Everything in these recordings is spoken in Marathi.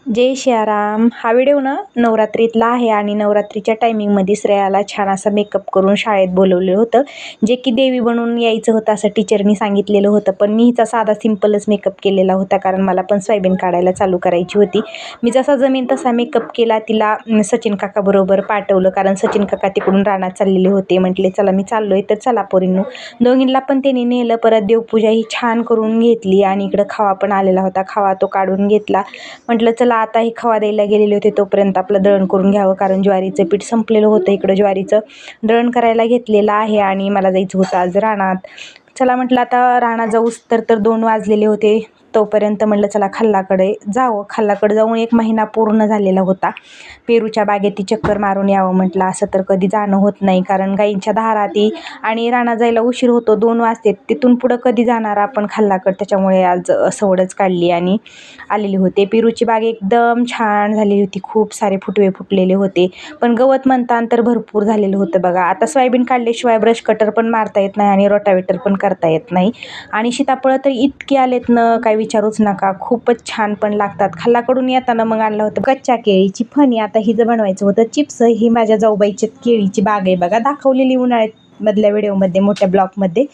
जय सियाराम. हा व्हिडिओ ना नवरात्रीतला आहे आणि नवरात्रीच्या टायमिंगमध्ये श्रेयाला छान असा मेकअप करून शाळेत बोलवलं होतं, जे की देवी बनून यायचं होतं असं टीचरनी सांगितलेलं होतं. पण मी हिचा साधा सिंपलच मेकअप केलेला होता, कारण मला पण सोयाबीन काढायला चालू करायची होती. मी जसा जमेन तसा मेकअप केला. तिला सचिन काका बरोबर पाठवलं, कारण सचिन काका तिकडून रानात चाललेले होते. म्हटले चला मी चाललोय तर चला पोरींनो. दोघींना पण त्यांनी नेलं. परत देवपूजा ही छान करून घेतली आणि इकडं खवा पण आलेला होता. खवा तो काढून घेतला. म्हटलं चला आता हे खवा द्यायला गेलेले होते तोपर्यंत आपलं दळण करून घ्यावं, कारण ज्वारीचं पीठ संपलेलं होतं. इकडं ज्वारीचं दळण करायला घेतलेलं आहे आणि मला जायचं होतं आज रानात. चला म्हटलं आता रानात जाऊस तर 2 वाजलेले होते. तोपर्यंत म्हटलं चला खाल्लाकडे जावं. खाल्लाकडे जाऊन 1 महिना पूर्ण झालेला होता. पेरूच्या बागेत ती चक्कर मारून यावं म्हटलं. असं तर कधी जाणं होत नाही, कारण गाईंच्या धाराती आणि रानात जायला उशीर होतो. 2 वाजते. तिथून पुढं कधी जाणार आपण खाल्लाकडे. त्याच्यामुळे आज सवडच काढली आणि आलेली होते. पेरूची बाग एकदम छान झालेली होती. खूप सारे फुटवे फुटलेले होते, पण गवत म्हणतान तर भरपूर झालेलं होतं बघा. आता सोयाबीन काढल्याशिवाय ब्रश कटर पण मारता येत नाही आणि रोटावेटर पण करता येत नाही. आणि सीताफळं तर इतकी आलेत ना काय विचारूच नका. खूपच छान पण लागतात. खाल्लाकडून येताना मग आणलं होतं कच्च्या केळीची फणी. आता हिचं बनवायचं होतं चिप्स. ही माझ्या जाऊबाईची केळीची बाग आहे बघा, दाखवलेली उन्हाळ्यात मधल्या व्हिडिओमध्ये मोठ्या ब्लॉकमध्ये.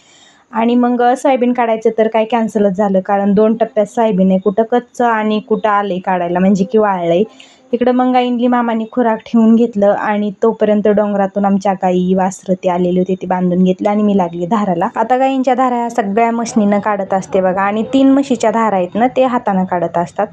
आणि मग सोयाबीन काढायचं तर काय कॅन्सलच झालं, कारण 2 टप्प्यात सोयाबीन आहे. कुठं कच्चं आणि कुठं आलंय काढायला, म्हणजे की वाळलंय. तिकडं मग गाईंनी मामाने खुराक ठेवून घेतलं आणि तोपर्यंत डोंगरातून आमच्या गाई वासरं ते आलेली होती, ती बांधून घेतली आणि मी लागली धाराला. आता गाईंच्या धारा ह्या सगळ्या मशनीनं काढत असते बघा, आणि 3 म्हशीच्या धारा आहेत ना ते हातानं काढत असतात.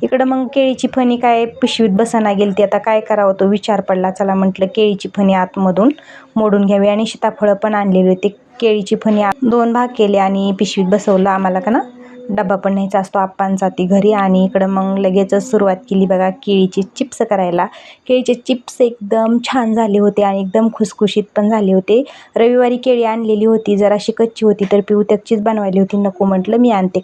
इकडं मग केळीची फणी काय पिशवीत बसना गेली ती. आता काय करावं तो विचार पडला. चला म्हटलं केळीची फणी आतमधून मोडून घ्यावी, आणि सीताफळं पण आणलेली होती. केळीची फणी 2 भाग केले आणि पिशवीत बसवलं. आम्हाला का ना डब्बा पण न्यायचा असतो आप्पांचा ती घरी. आणि इकडं मग लगेचच सुरुवात केली बघा केळीची चिप्स करायला. केळीचे चिप्स एकदम छान झाले होते आणि एकदम खुसखुशीत पण झाले होते. रविवारी केळी आणलेली होती, जराशी कच्ची होती, तर पिऊ त्याचीच बनवायली होती. नको म्हटलं मी आणते